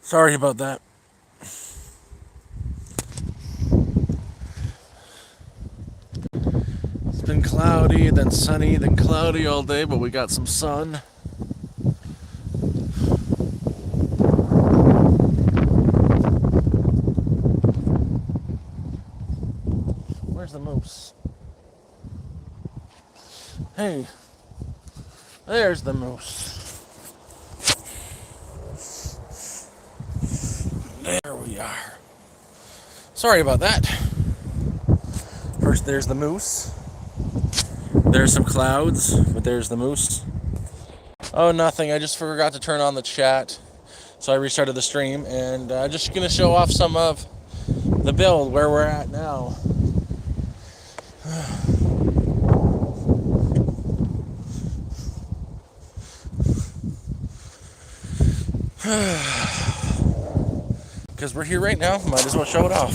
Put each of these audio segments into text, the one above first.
Sorry about that. It's been cloudy, then sunny, then cloudy all day, but we got some sun. Where's the moose? Hey, there's the moose. There we are. Sorry about that. First, there's the moose. There's some clouds, but there's the moose. Oh, nothing. I just forgot to turn on the chat. So I restarted the stream, and just going to show off some of the build, where we're at now. Because we're here right now, might as well show it off.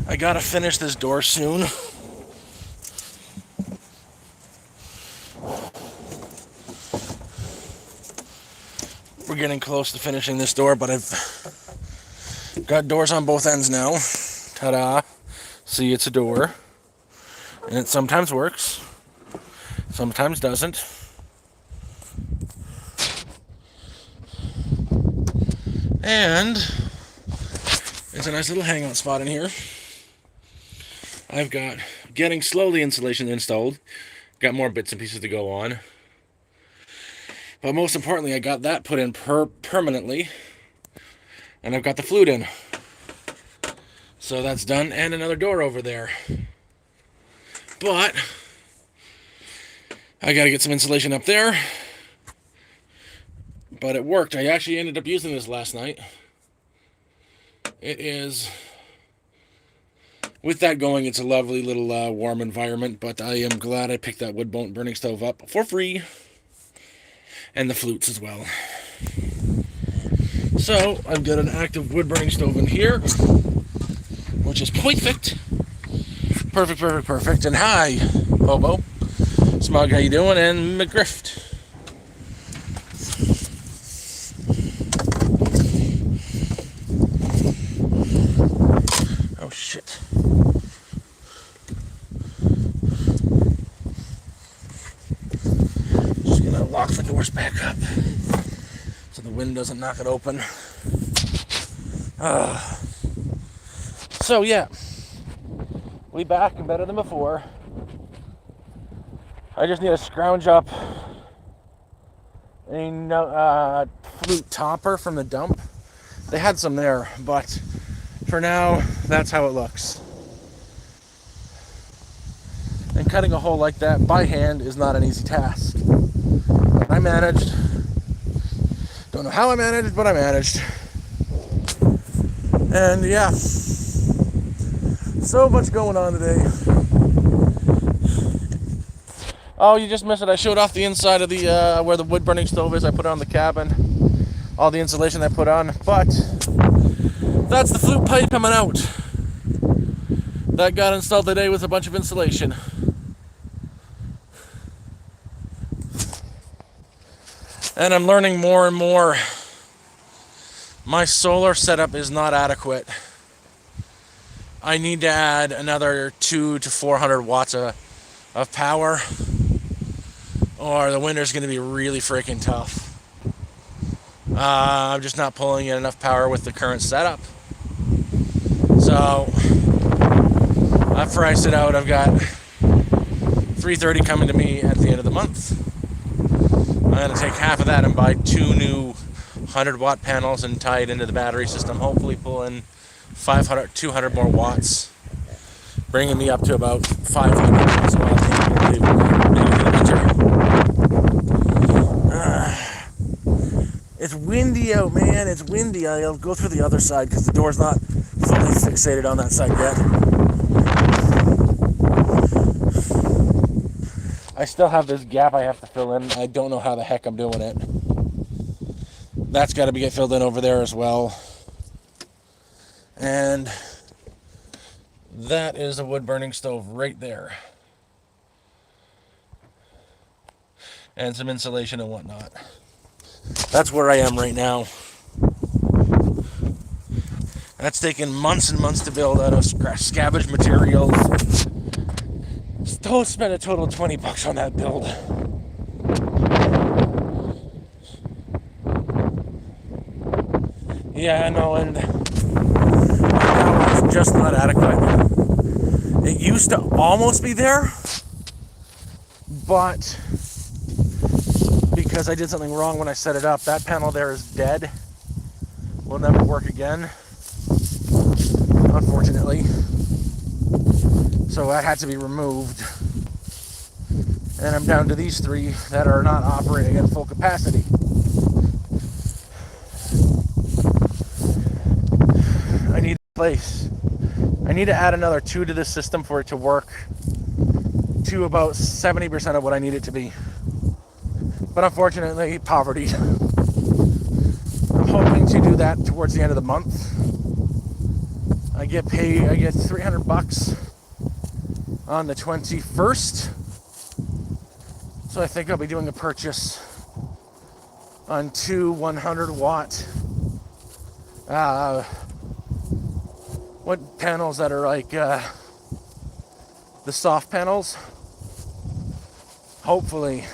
I gotta finish this door soon. We're getting close to finishing this door, but I've got doors on both ends now. Ta-da. See, it's a door. And it sometimes works. Sometimes doesn't. And it's a nice little hangout spot in here. I've got getting slowly insulation installed. Got more bits and pieces to go on. But most importantly, I got that put in permanently. And I've got the flute in. So that's done. And another door over there. But I got to get some insulation up there. But it worked. I actually ended up using this last night. It is... With that going, it's a lovely little warm environment. But I am glad I picked that wood burning stove up for free. And the flutes as well. So, I've got an active wood burning stove in here, which is perfect. Perfect. And hi, Bobo. Smug, how you doing? And McGrift. Oh, shit. Just gonna lock the doors back up so the wind doesn't knock it open. So, yeah. We back and better than before. I just need to scrounge up a flute topper from the dump. They had some there, but for now, that's how it looks. And cutting a hole like that by hand is not an easy task. But I managed. Don't know how I managed, but I managed. And yeah, so much going on today. Oh, you just missed it. I showed off the inside of the where the wood burning stove is. I put it on the cabin. All the insulation I put on. But that's the flute pipe coming out. That got installed today with a bunch of insulation. And I'm learning more and more. My solar setup is not adequate. I need to add another 200 to 400 watts of power, or the winter's going to be really freaking tough. I'm just not pulling in enough power with the current setup. So after I sit out, I've got $330 coming to me at the end of the month. I'm going to take half of that and buy 2 new 100-watt panels and tie it into the battery system. Hopefully pull in 200 more watts, bringing me up to about 500. So I'll take it's windy out, man. It's windy. I'll go through the other side because the door's not fully fixated on that side yet. I still have this gap I have to fill in. I don't know how the heck I'm doing it. That's got to get filled in over there as well. And that is a wood burning stove right there. and some insulation and whatnot. That's where I am right now. That's taken months and months to build out of scavenge materials. Still spent a total of $20 on that build. Yeah, no, and that was just not adequate. It used to almost be there, but because I did something wrong when I set it up, that panel there is dead. Will never work again, unfortunately. So that had to be removed. And I'm down to these three that are not operating at full capacity. I need a place. I need to add another 2 to this system for it to work to about 70% of what I need it to be. But unfortunately, poverty. I'm hoping to do that towards the end of the month. I get paid, I get $300 on the 21st. So I think I'll be doing a purchase on 2 100-watt what panels that are like the soft panels, hopefully,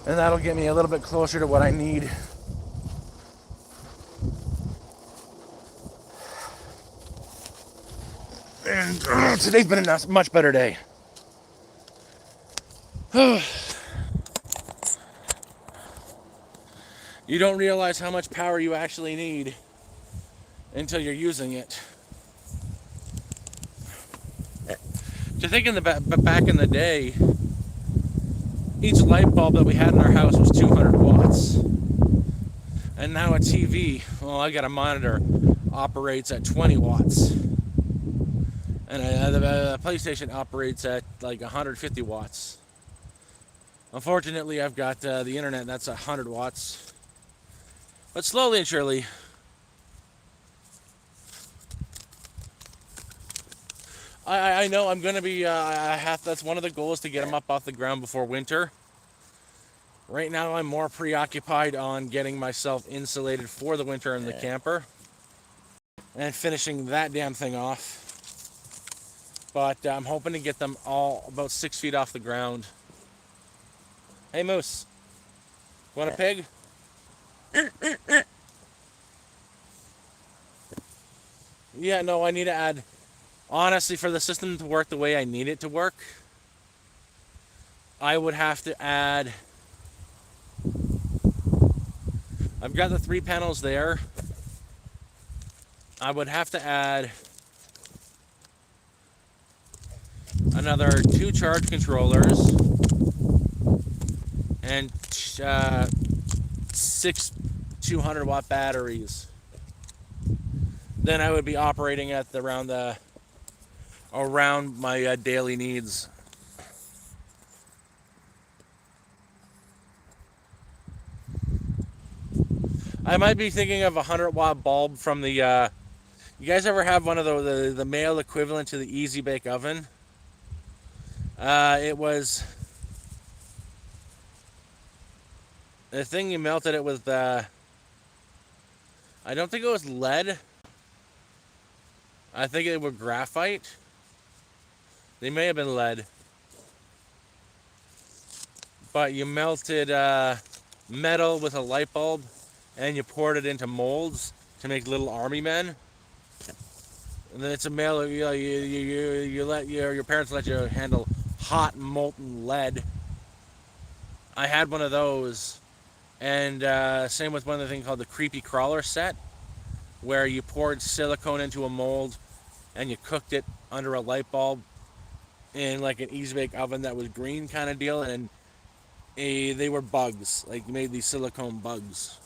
and that'll get me a little bit closer to what I need. And today's been a much better day. You don't realize how much power you actually need until you're using it. To think in the back in the day, each light bulb that we had in our house was 200 watts. And now a TV, well, I got a monitor, operates at 20 watts. And the PlayStation operates at like 150 watts. Unfortunately, I've got the internet, that's 100 watts. But slowly and surely, I know I'm going to be, that's one of the goals, to get them up off the ground before winter. Right now, I'm more preoccupied on getting myself insulated for the winter in the camper and finishing that damn thing off. But I'm hoping to get them all about 6 feet off the ground. Hey, Moose. Want a pig? Yeah, no, I need to add... Honestly, for the system to work the way I need it to work, I would have to add... I've got the 3 panels there. I would have to add another 2 charge controllers and 6 200-watt batteries. Then I would be operating at around my daily needs. I might be thinking of a 100-watt bulb from the... you guys ever have one of the male equivalent to the Easy Bake Oven? It was... The thing, you melted it with... I don't think it was lead. I think it was graphite. They may have been lead. But you melted metal with a light bulb, and you poured it into molds to make little army men. And then it's a male. You let your parents let you handle hot molten lead. I had one of those, and same with one of the things called the creepy crawler set, where you poured silicone into a mold, and you cooked it under a light bulb in like an Easy Bake Oven that was green kind of deal, and they were bugs. Like, you made these silicone bugs.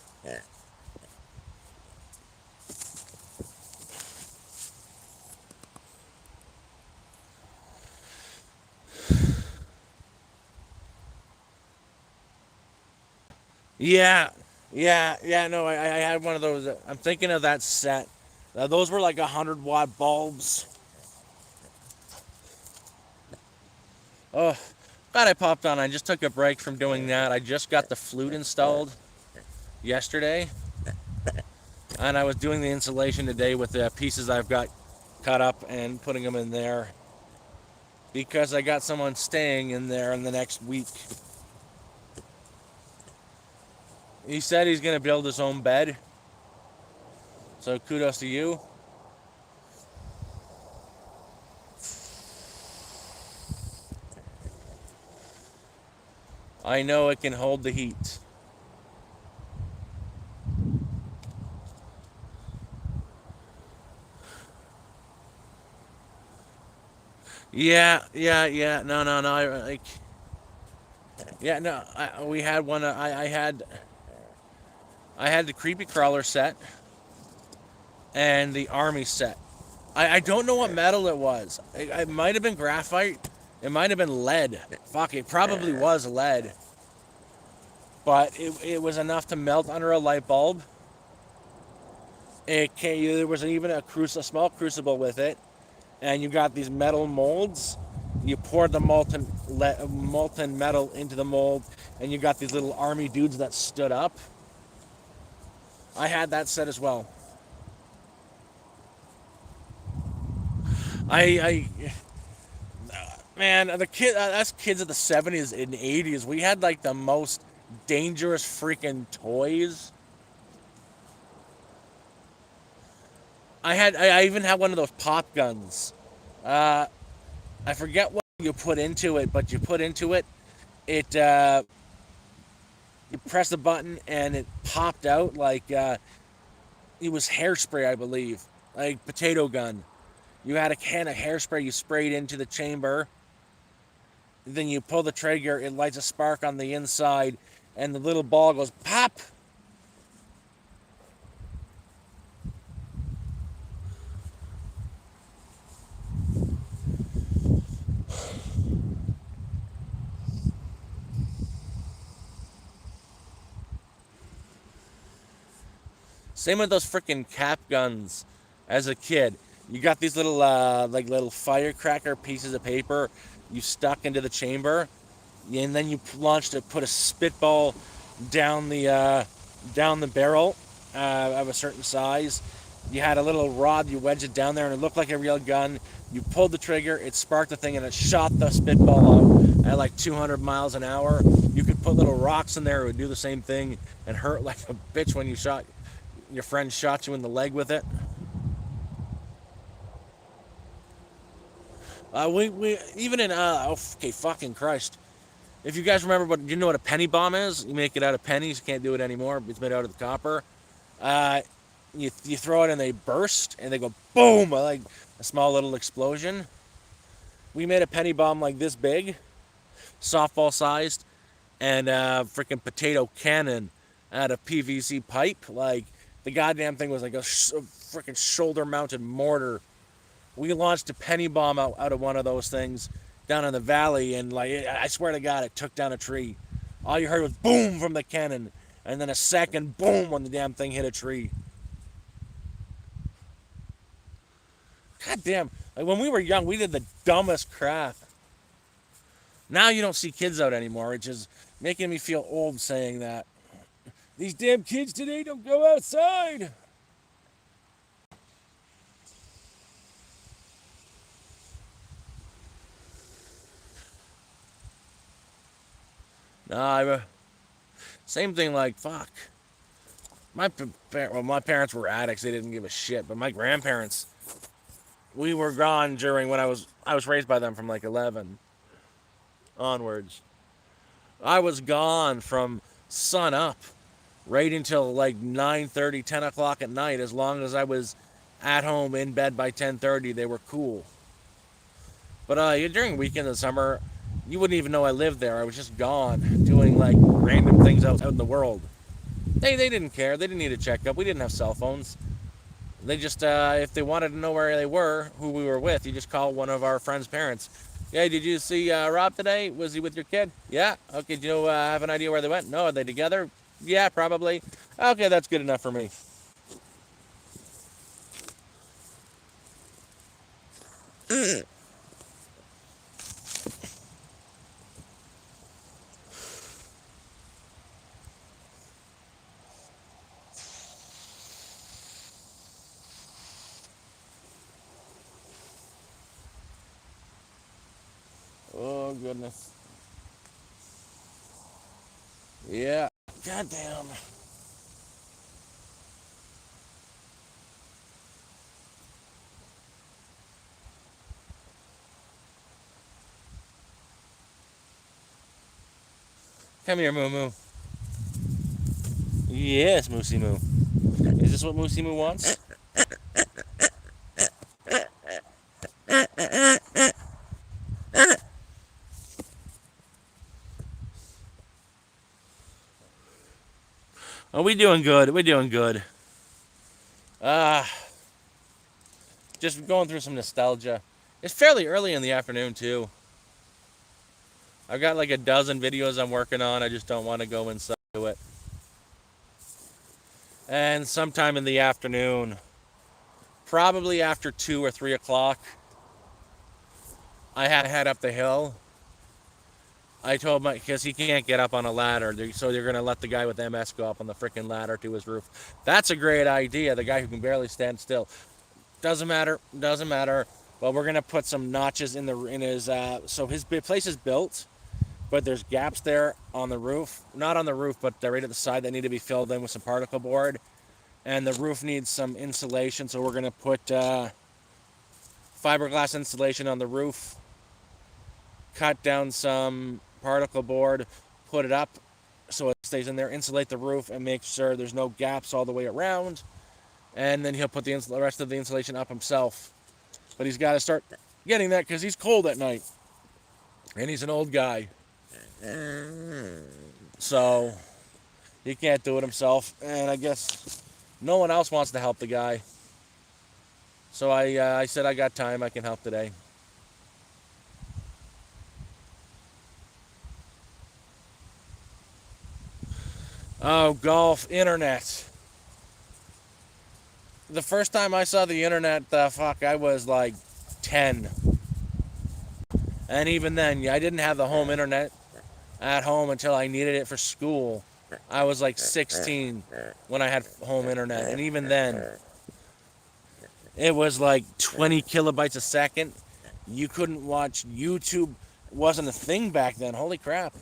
Yeah. Yeah, no, I had one of those. I'm thinking of that set. Those were like 100-watt bulbs. Oh, Glad I popped on. I just took a break from doing that. I just got the flute installed yesterday, and I was doing the insulation today with the pieces I've got cut up and putting them in there because I got someone staying in there in the next week. He said he's going to build his own bed, so kudos to you. I know it can hold the heat. Yeah. No. Yeah, no. We had one. I had the creepy crawler set and the army set. I don't know what metal it was. It might have been graphite. It might have been lead. Fuck, it probably was lead. But it was enough to melt under a light bulb. There was even a small crucible with it, and you got these metal molds. You poured the molten metal into the mold, and you got these little army dudes that stood up. I had that set as well. I man, us kids of the '70s and '80s, we had like the most dangerous freaking toys. I even had one of those pop guns. Uh, I forget what you put into it, but you put into it, it you press the button and it popped out like it was hairspray, I believe, like potato gun. You had a can of hairspray you sprayed into the chamber. Then you pull the trigger, it lights a spark on the inside, and the little ball goes pop. Same with those freaking cap guns. As a kid, you got these little like little firecracker pieces of paper you stuck into the chamber, and then you put a spitball down the barrel of a certain size. You had a little rod, you wedged it down there, and it looked like a real gun. You pulled the trigger, it sparked the thing, and it shot the spitball out at like 200 miles an hour. You could put little rocks in there, it would do the same thing and hurt like a bitch when your friend shot you in the leg with it. We even in okay, fucking Christ. If you guys remember you know what a penny bomb is? You make it out of pennies. You can't do it anymore. It's made out of the copper. Uh, you throw it and they burst and they go boom, like a small little explosion. We made a penny bomb like this big, softball sized, and a freaking potato cannon out of PVC pipe. Like the goddamn thing was like a freaking shoulder mounted mortar. We launched a penny bomb out of one of those things down in the valley, and like I swear to God, it took down a tree. All you heard was boom from the cannon, and then a second boom when the damn thing hit a tree. God damn! Like when we were young, we did the dumbest crap. Now you don't see kids out anymore, which is making me feel old saying that. These damn kids today don't go outside. Nah, same thing. Like fuck. My parents were addicts. They didn't give a shit. But my grandparents, we were gone during when I was raised by them from like 11 onwards. I was gone from sun up right until like 9:30, 10 o'clock at night. As long as I was at home in bed by 10:30, they were cool. But during weekends in summer, you wouldn't even know I lived there. I was just gone doing like random things out in the world. They didn't care. They didn't need a checkup. We didn't have cell phones. They just if they wanted to know where they were, who we were with, you just call one of our friends' parents. Yeah, did you see Rob today? Was he with your kid? Yeah. Okay. Do you have an idea where they went? No. Are they together? Yeah, probably. Okay, that's good enough for me. goodness. Yeah. Goddamn. Come here, Moo Moo. Yes, Moosey Moo. Is this what Moosey Moo wants? Oh, we doing good. We're doing good. Uh, just going through some nostalgia. It's fairly early in the afternoon, too. I've got like a dozen videos I'm working on. I just don't want to go inside to it. And sometime in the afternoon, probably after 2 or 3 o'clock, I had to head up the hill. I told my, because he can't get up on a ladder, so they're going to let the guy with MS go up on the freaking ladder to his roof. That's a great idea, the guy who can barely stand still. Doesn't matter, doesn't matter. Well, we're going to put some notches in his, so his place is built, but there's gaps there on the roof. Not on the roof, but they're right at the side that need to be filled in with some particle board. And the roof needs some insulation, so we're going to put fiberglass insulation on the roof, cut down some particle board, put it up so it stays in there, insulate the roof, and make sure there's no gaps all the way around. And then he'll put the rest of the insulation up himself. But he's got to start getting that because he's cold at night. And he's an old guy. So he can't do it himself. And I guess no one else wants to help the guy. So I said, I got time. I can help today. Oh, golf, internet. The first time I saw the internet, I was like 10. And even then, I didn't have the home internet at home until I needed it for school. I was like 16 when I had home internet. And even then, it was like 20 kilobytes a second. You couldn't watch YouTube. It wasn't a thing back then. Holy crap.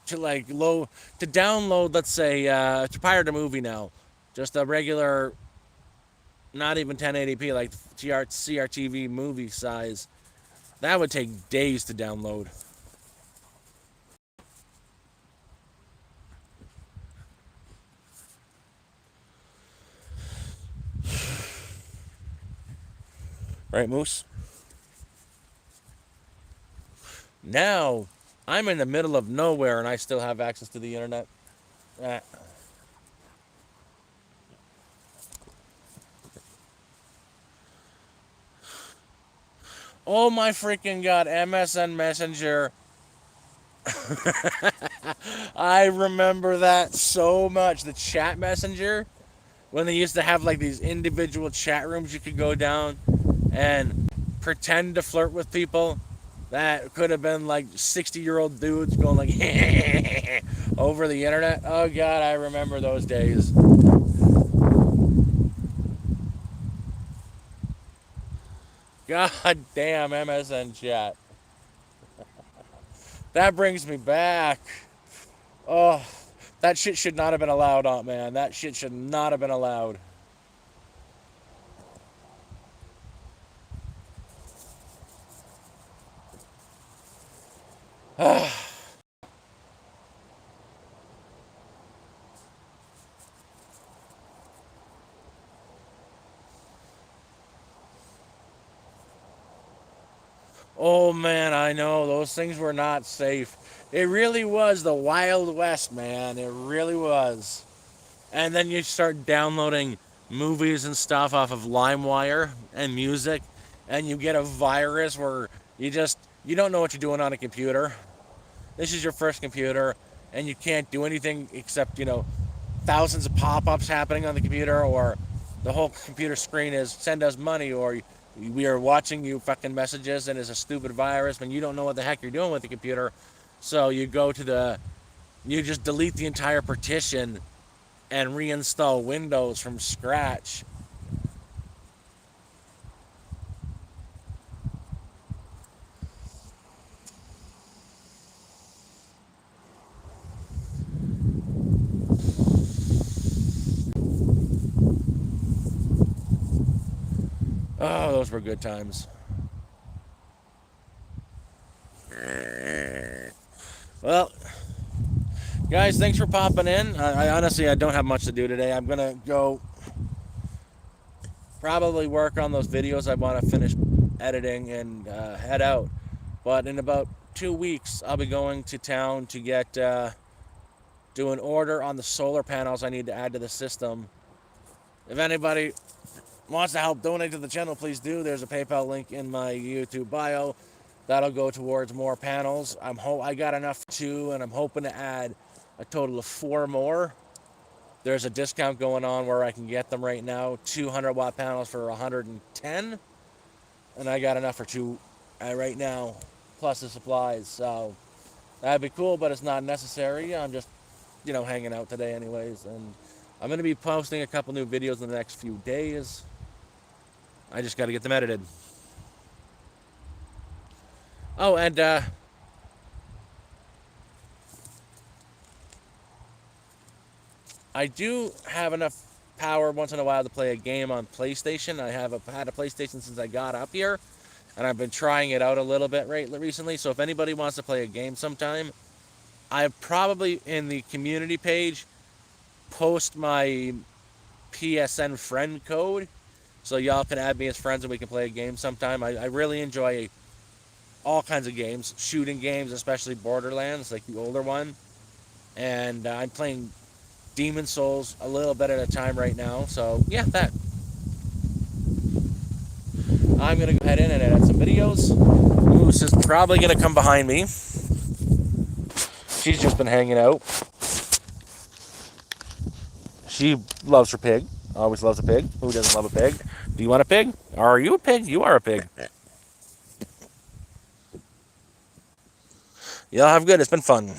To download, let's say, to pirate a movie now, just a regular, not even 1080p, like CRTV movie size, that would take days to download. Right, Moose? Now, I'm in the middle of nowhere and I still have access to the internet. Oh my freaking god, MSN Messenger. I remember that so much. The chat messenger, when they used to have like these individual chat rooms you could go down and pretend to flirt with people. That could have been like 60-year-old dudes going like over the internet. Oh god, I remember those days. God damn MSN chat. That brings me back. Oh, that shit should not have been allowed, man. That shit should not have been allowed. Oh man, I know those things were not safe. It really was the Wild West, man. It really was. And then you start downloading movies and stuff off of LimeWire and music, and you get a virus where you don't know what you're doing on a computer. This is your first computer, and you can't do anything except thousands of pop-ups happening on the computer, or the whole computer screen is send us money, or we are watching you fucking messages and it's a stupid virus when you don't know what the heck you're doing with the computer. So you just delete the entire partition and reinstall Windows from scratch. Oh, those were good times. Well, guys, thanks for popping in. I honestly, I don't have much to do today. I'm gonna go probably work on those videos I want to finish editing and head out. But in about 2 weeks, I'll be going to town to get do an order on the solar panels I need to add to the system. If anybody wants to help donate to the channel, please do. There's a PayPal link in my YouTube bio. That'll go towards more panels. I got enough for 2, and I'm hoping to add a total of 4 more. There's a discount going on where I can get them right now. 200-watt panels for 110, and I got enough for 2 right now, plus the supplies. So that'd be cool, but it's not necessary. I'm just, hanging out today anyways, and I'm going to be posting a couple new videos in the next few days. I just got to get them edited. Oh, and I do have enough power once in a while to play a game on PlayStation. I have had a PlayStation since I got up here, and I've been trying it out a little bit recently. So if anybody wants to play a game sometime, I probably in the community page post my PSN friend code, so y'all can add me as friends and we can play a game sometime. I really enjoy all kinds of games, shooting games, especially Borderlands, like the older one. And I'm playing Demon Souls a little bit at a time right now. So yeah, that. I'm gonna go ahead in and edit some videos. Moose is probably gonna come behind me. She's just been hanging out. She loves her pig. Always loves a pig. Who doesn't love a pig? Do you want a pig? Are you a pig? You are a pig. Y'all have good. It's been fun.